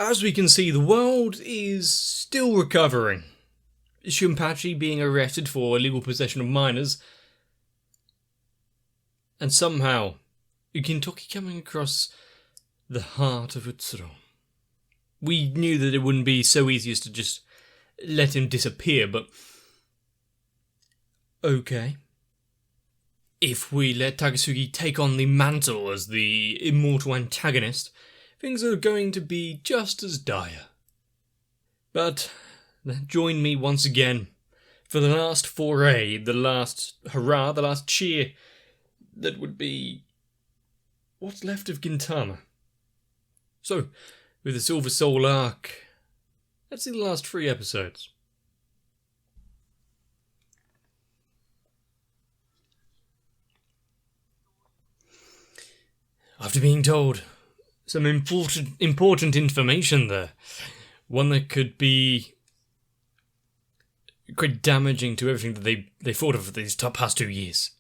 as we can see, the world is still recovering. Shinpachi being arrested for illegal possession of minors, and somehow Gintoki coming across the heart of Utsuro. We knew that it wouldn't be so easy as to just let him disappear, but okay. If we let Takasugi take on the mantle as the immortal antagonist, things are going to be just as dire. But join me once again for the last foray, the last hurrah, the last cheer that would be what's left of Gintama. So, with the Silver Soul arc, let's see the last 3 episodes. After being told some important information there, one that could be quite damaging to everything that they thought of for these past 2 years.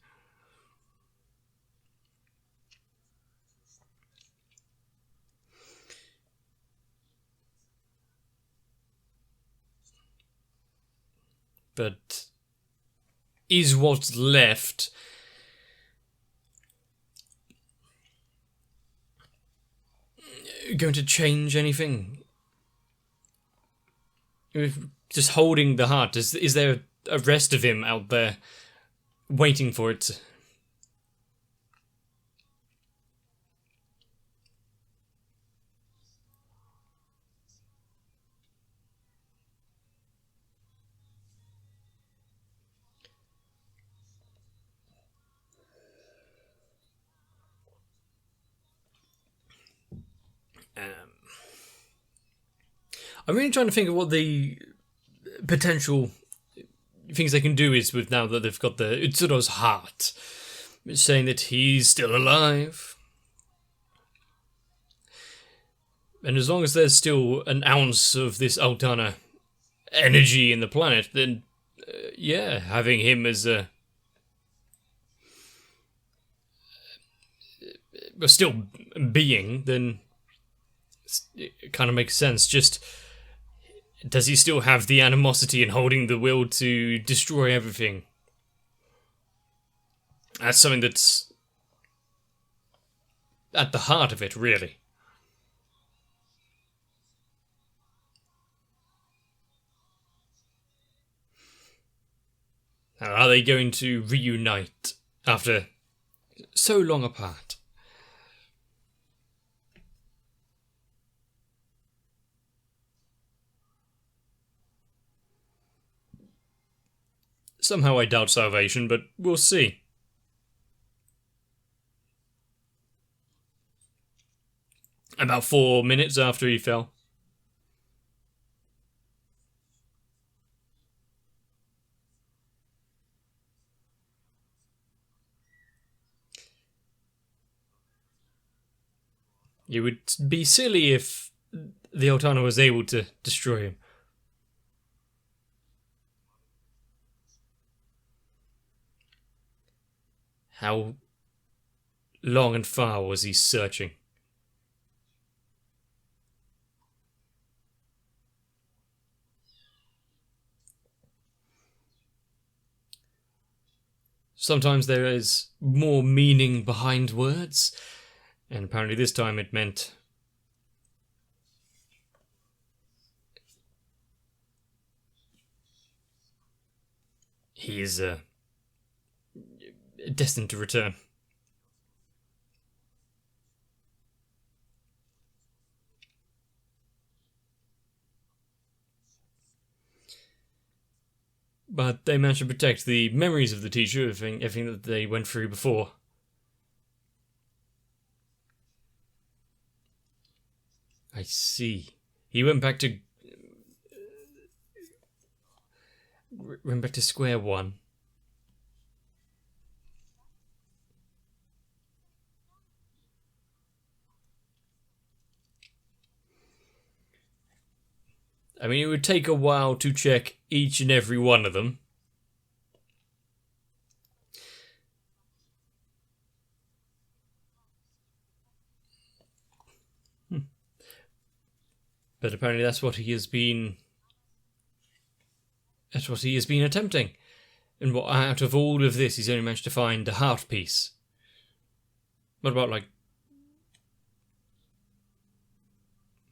But is what's left going to change anything? Just holding the heart, is there a rest of him out there waiting for it? I'm really trying to think of what the potential things they can do is with now that they've got the Utsuro's heart. It's saying that he's still alive. And as long as there's still an ounce of this Altana energy in the planet, then yeah, having him as a still being, then it kind of makes sense. Just, does he still have the animosity and holding the will to destroy everything? That's something that's at the heart of it, really. Now, are they going to reunite after so long apart? Somehow I doubt salvation, but we'll see. About 4 minutes after he fell. It would be silly if the Altana was able to destroy him. How long and far was he searching? Sometimes there is more meaning behind words, and apparently this time it meant he is destined to return. But they managed to protect the memories of the teacher, everything that they went through before. I see. He went back to square one. I mean, it would take a while to check each and every one of them. But apparently that's what he has been... That's what he has been attempting. And what, out of all of this, he's only managed to find a heart piece. What about, like,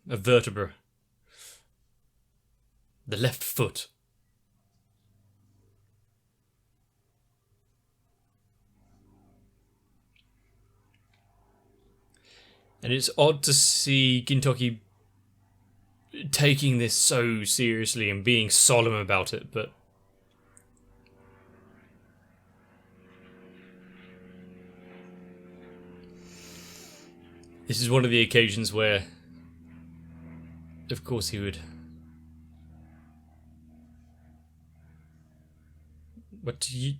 a vertebra? The left foot. And it's odd to see Gintoki taking this so seriously and being solemn about it, but... This is one of the occasions where, of course, he would... What do you...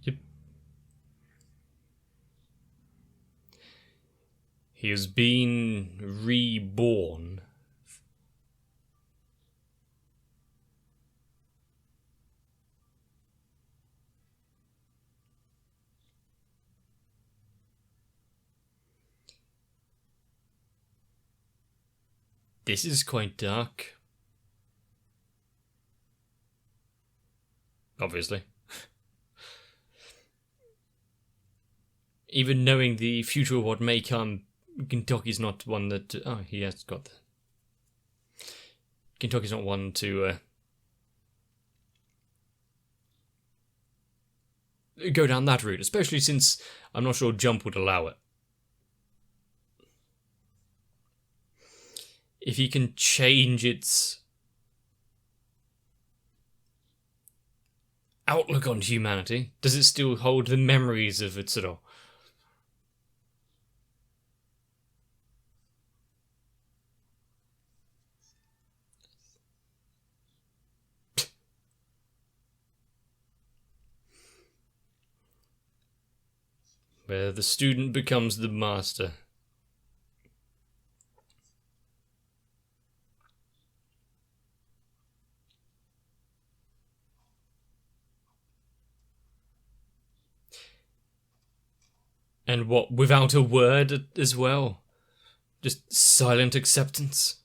He has been reborn. This is quite dark. Obviously. Even knowing the future of what may come, Gintoki's not one that... Oh, he has got that. Gintoki's not one to go down that route, especially since I'm not sure Jump would allow it. If he can change its outlook on humanity, does it still hold the memories of Utsuro? Where the student becomes the master. And what, without a word as well? Just silent acceptance?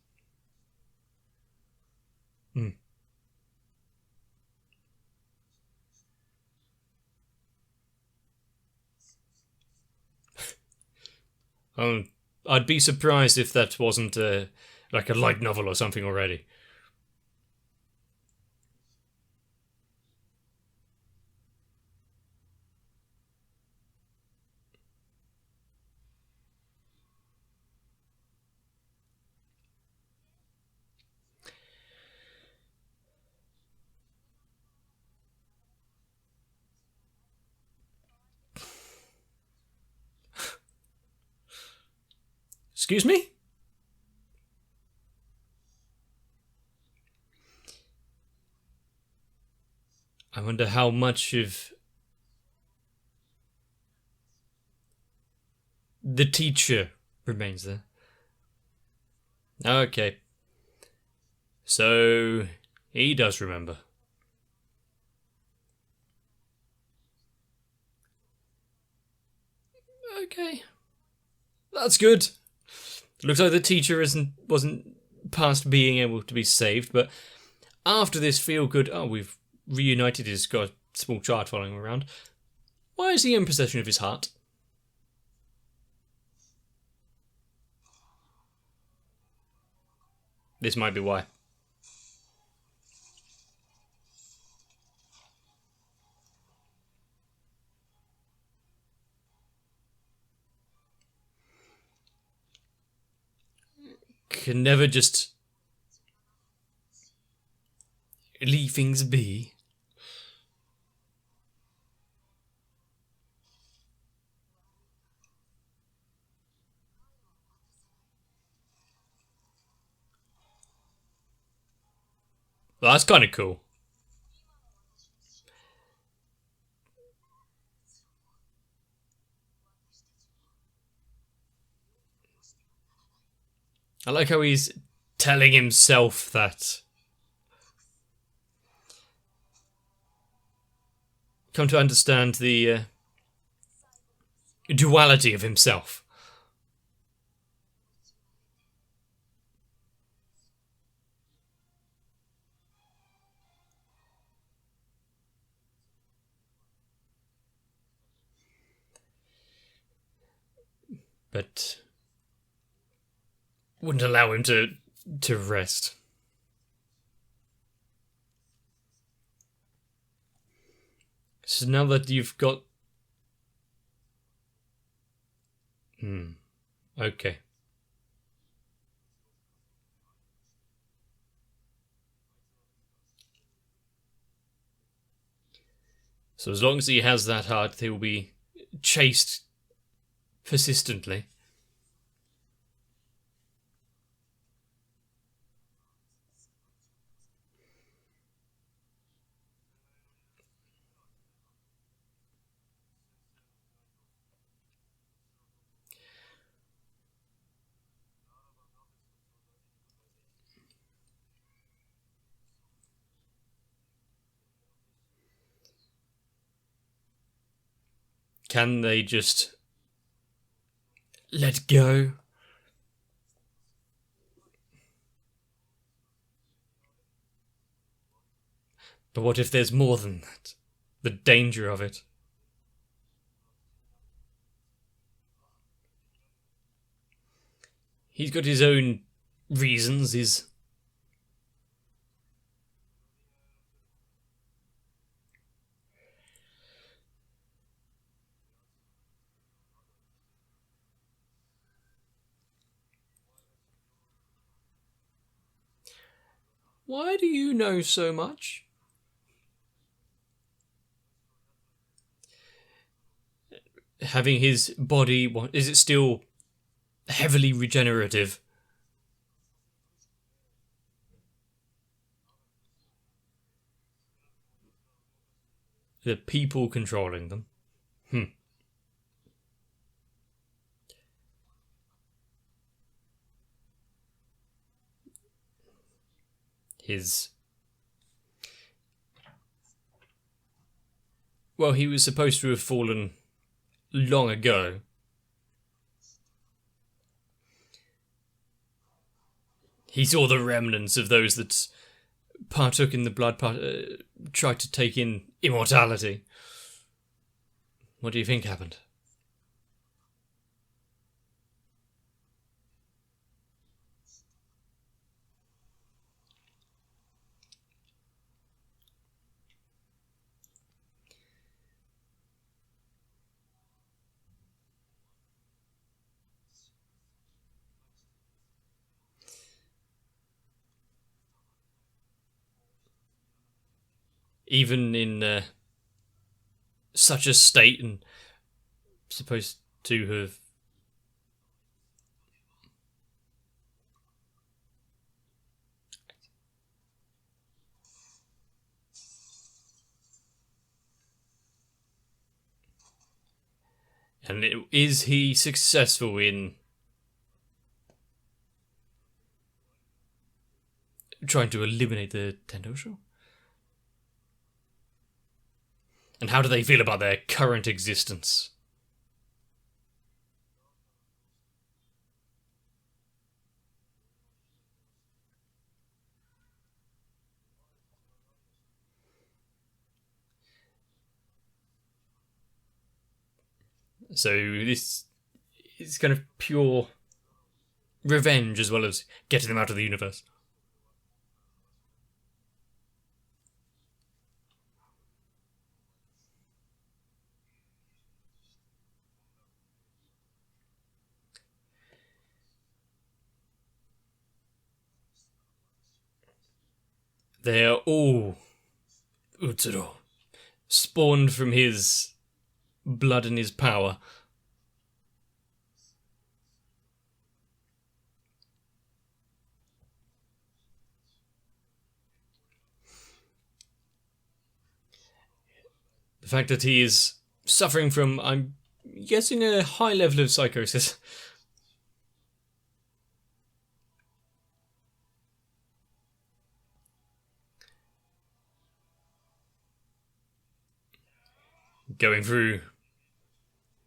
I'd be surprised if that wasn't like a light novel or something already. Excuse me? I wonder how much of the teacher remains there. Okay. So, he does remember. Okay. That's good. Looks like the teacher wasn't past being able to be saved, but after this feel-good, we've reunited, he's got a small child following him around. Why is he in possession of his heart? This might be why. Can never just leave things be. Well, that's kind of cool. I like how he's telling himself that. Come to understand the duality of himself. but wouldn't allow him to rest. So now that you've got... Okay. So as long as he has that heart, he will be chased persistently. Can they just let go? But what if there's more than that? The danger of it. He's got his own reasons, Why do you know so much? Having his body, is it still heavily regenerative? The people controlling them. Well, he was supposed to have fallen long ago. He saw the remnants of those that partook in the blood, tried to take in immortality. What do you think happened? Even in such a state and supposed to have... And is he successful in trying to eliminate the Tendosho? And how do they feel about their current existence? So this is kind of pure revenge as well as getting them out of the universe. They're all Utsuro, spawned from his blood and his power. The fact that he is suffering from, I'm guessing, a high level of psychosis. Going through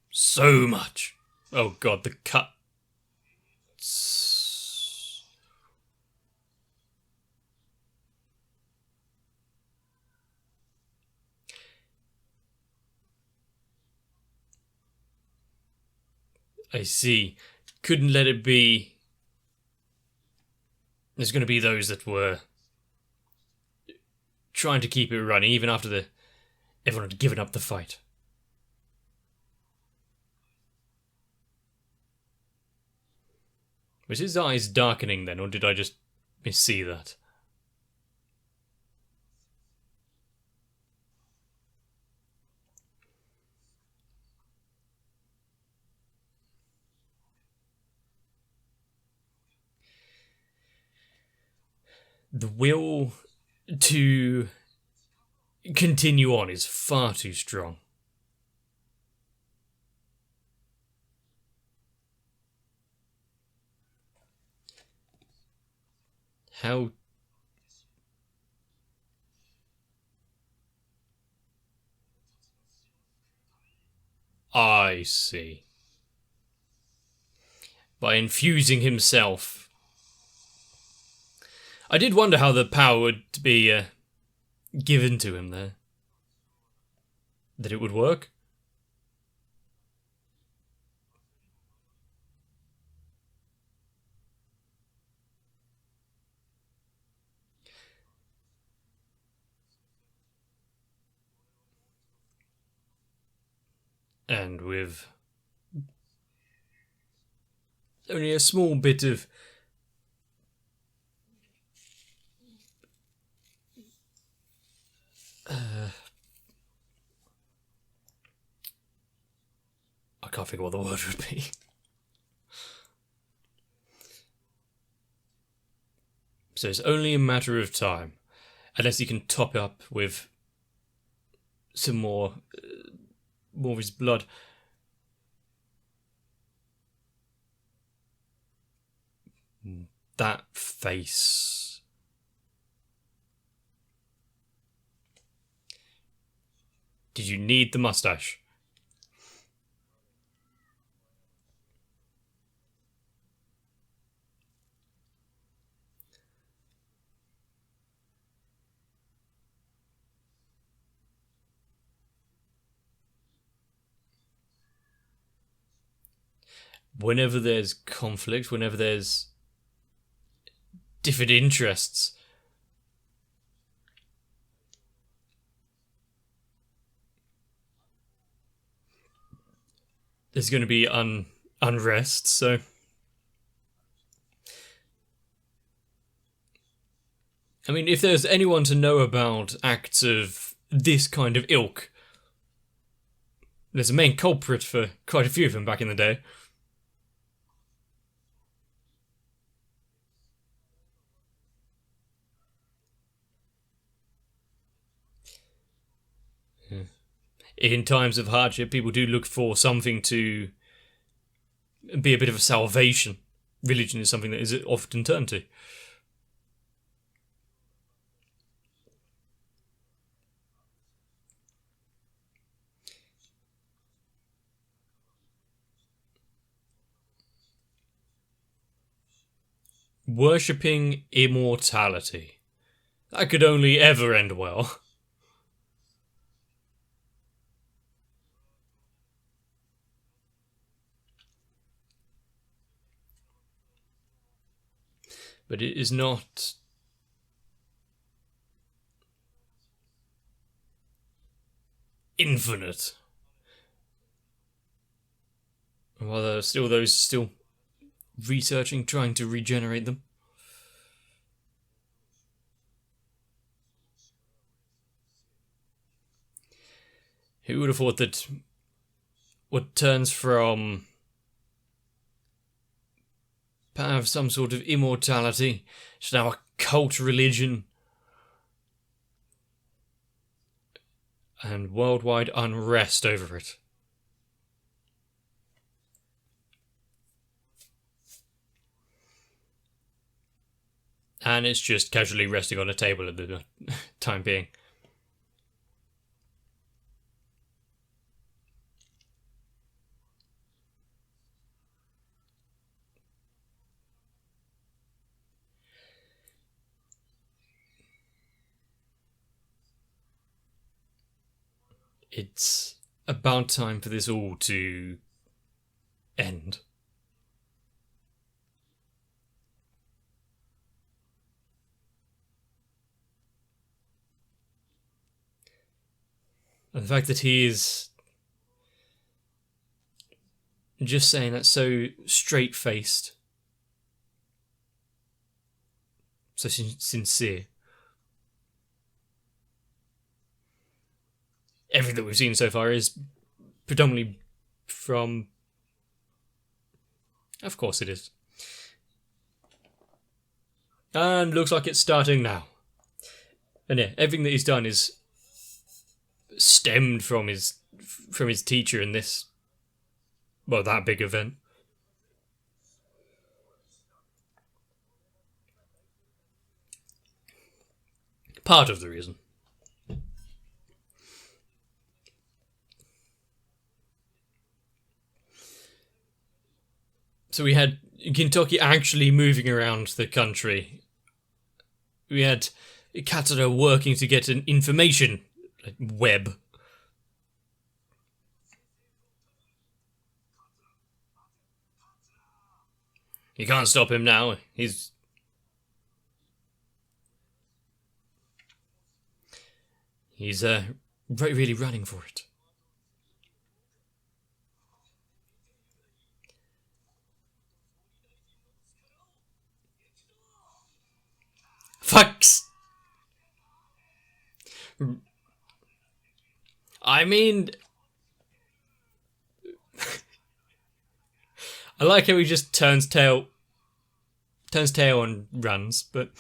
so much. Oh god, the cut. I see. Couldn't let it be. There's going to be those that were trying to keep it running even after everyone had given up the fight. Was his eyes darkening then, or did I just missee that? The will to continue on is far too strong. How... I see. By infusing himself. I did wonder how the power would be given to him there. That it would work? And with only a small bit of I can't figure what the word would be. So it's only a matter of time, unless he can top up with some more of his blood. That face. Did you need the mustache? Whenever there's conflict, whenever there's different interests, there's going to be unrest, so... I mean, if there's anyone to know about acts of this kind of ilk, there's a main culprit for quite a few of them back in the day. In times of hardship, people do look for something to be a bit of a salvation. Religion is something that is often turned to. Worshipping immortality. That could only ever end well. But it is not infinite. While there are still those still researching, trying to regenerate them. Who would have thought that what turns from perhaps some sort of immortality is now a cult religion and worldwide unrest over it? And it's just casually resting on a table at the time being. It's about time for this all to end. And the fact that he is just saying that so straight-faced, so sincere. Everything that we've seen so far is predominantly from... Of course it is. And looks like it's starting now. And yeah, everything that he's done is stemmed from his teacher in this, well, that big event. Part of the reason. So we had Gintoki actually moving around the country. We had Katsura working to get an information web. You can't stop him now. He's really running for it. Fucks. I mean, I like how he just turns tail and runs, but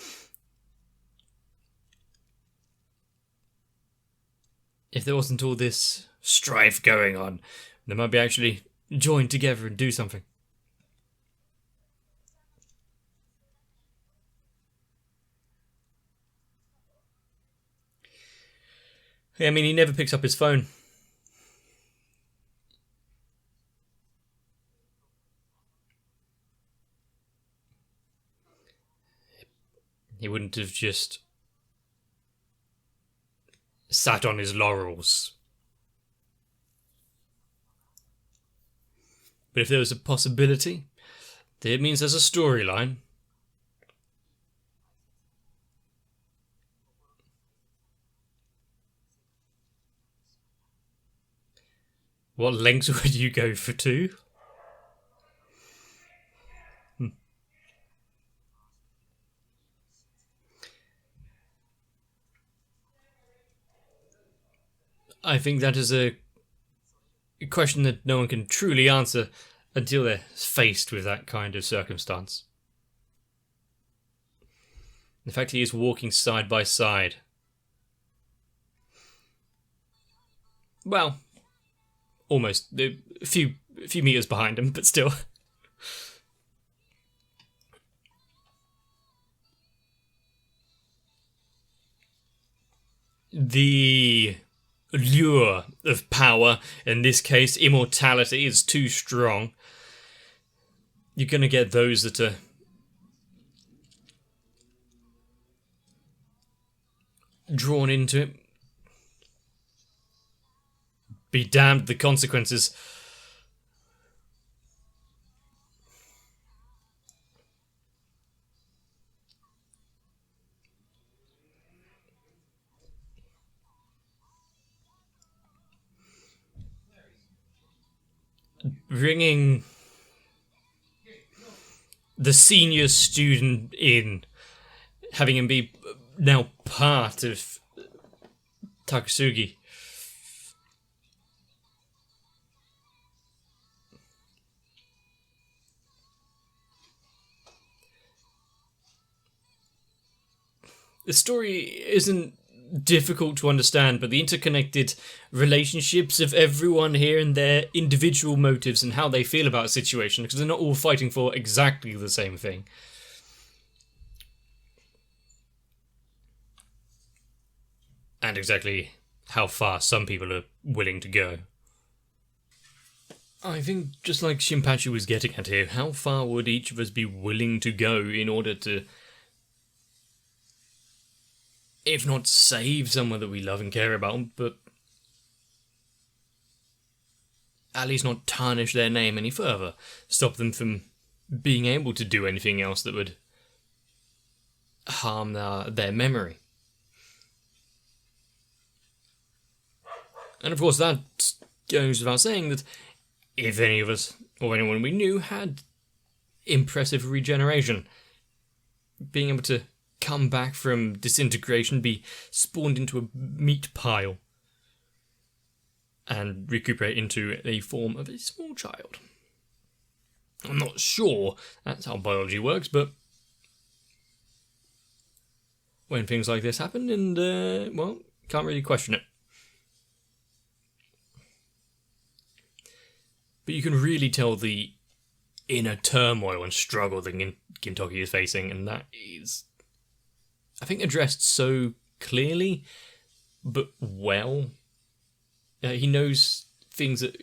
if there wasn't all this strife going on, they might be actually joined together and do something. I mean, he never picks up his phone. He wouldn't have just sat on his laurels. But if there was a possibility, then it means there's a storyline. What lengths would you go for 2? I think that is a question that no one can truly answer until they're faced with that kind of circumstance. The fact he is walking side by side. Well, almost a few meters behind him, but still. The lure of power, in this case immortality, is too strong. You're going to get those that are drawn into it. Be damned the consequences. Bringing the senior student in, having him be now part of Takasugi. The story isn't difficult to understand, but the interconnected relationships of everyone here and their individual motives and how they feel about a situation, because they're not all fighting for exactly the same thing. And exactly how far some people are willing to go. I think, just like Shinpachi was getting at here, how far would each of us be willing to go in order to, if not save someone that we love and care about, but at least not tarnish their name any further, stop them from being able to do anything else that would harm their memory. And of course that goes without saying that if any of us, or anyone we knew, had impressive regeneration, being able to come back from disintegration, be spawned into a meat pile, and recuperate into a form of a small child. I'm not sure that's how biology works, but when things like this happen, and, can't really question it. But you can really tell the inner turmoil and struggle that Gintoki is facing, and that is, I think, addressed so clearly, but well. He knows things that,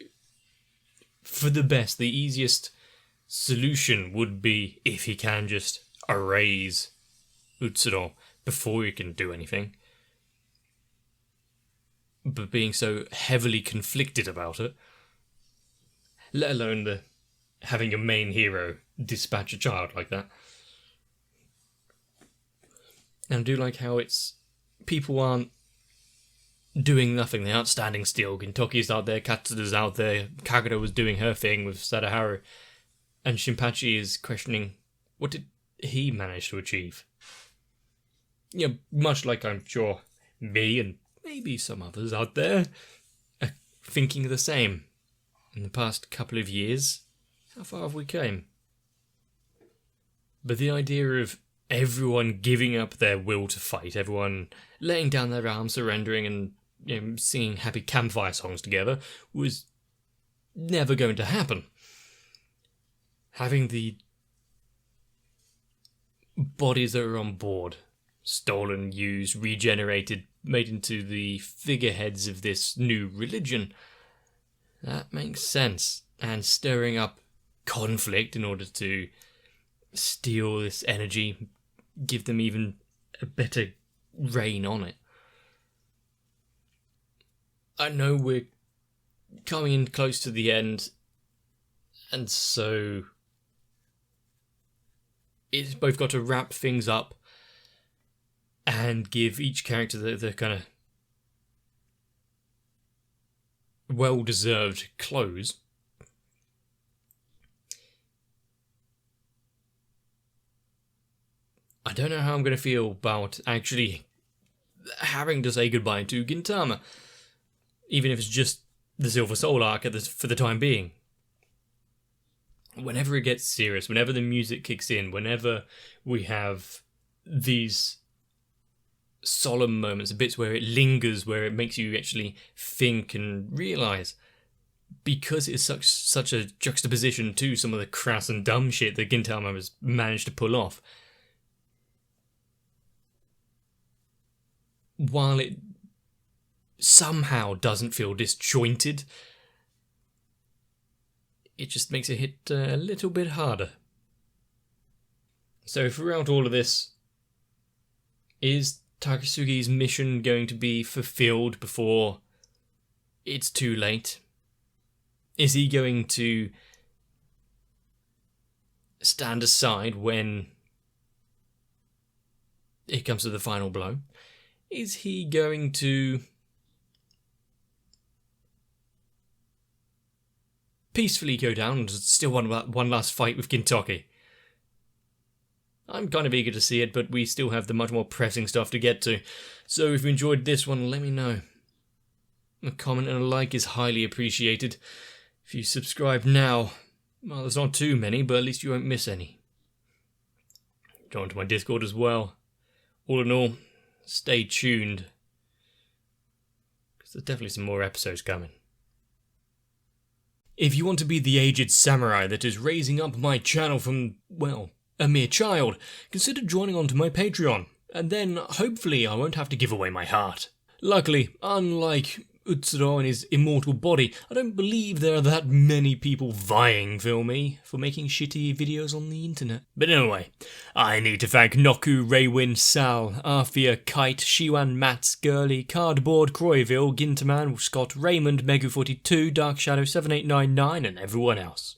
for the best, the easiest solution would be if he can just erase Utsuro before he can do anything. But being so heavily conflicted about it, let alone having your main hero dispatch a child like that. And I do like how people aren't doing nothing, they aren't standing still. Gintoki's out there, Katsuda's out there, Kagura was doing her thing with Sadaharu, and Shinpachi is questioning, what did he manage to achieve? Yeah, much like I'm sure me and maybe some others out there are thinking the same. In the past couple of years, how far have we come? But the idea of everyone giving up their will to fight, everyone laying down their arms, surrendering, and singing happy campfire songs together was never going to happen. Having the bodies that are on board stolen, used, regenerated, made into the figureheads of this new religion, that makes sense. And stirring up conflict in order to steal this energy, give them even a better reign on it. I know we're coming in close to the end, and so it's both got to wrap things up and give each character the kind of well-deserved close. I don't know how I'm going to feel about actually having to say goodbye to Gintama, even if it's just the Silver Soul arc for the time being. Whenever it gets serious, whenever the music kicks in, whenever we have these solemn moments, the bits where it lingers, where it makes you actually think and realise, because it's such a juxtaposition to some of the crass and dumb shit that Gintama has managed to pull off, while it somehow doesn't feel disjointed, it just makes it hit a little bit harder. So throughout all of this, is Takasugi's mission going to be fulfilled before it's too late? Is he going to stand aside when it comes to the final blow? Is he going to peacefully go down and still want one last fight with Gintoki? I'm kind of eager to see it, but we still have the much more pressing stuff to get to. So if you enjoyed this one, let me know. A comment and a like is highly appreciated. If you subscribe now, well, there's not too many, but at least you won't miss any. Join to my Discord as well. All in all, stay tuned, because there's definitely some more episodes coming. If you want to be the aged samurai that is raising up my channel from, well, a mere child, consider joining onto my Patreon, and then hopefully I won't have to give away my heart. Luckily, unlike Utsuro in his immortal body, I don't believe there are that many people vying for me for making shitty videos on the internet. But anyway, I need to thank Noku, Raywin, Sal, Arthea, Kite, Shiwan, Mats, Gurley, Cardboard, Croyville, Gintaman, Scott, Raymond, Megu42, Dark Shadow 7899 and everyone else.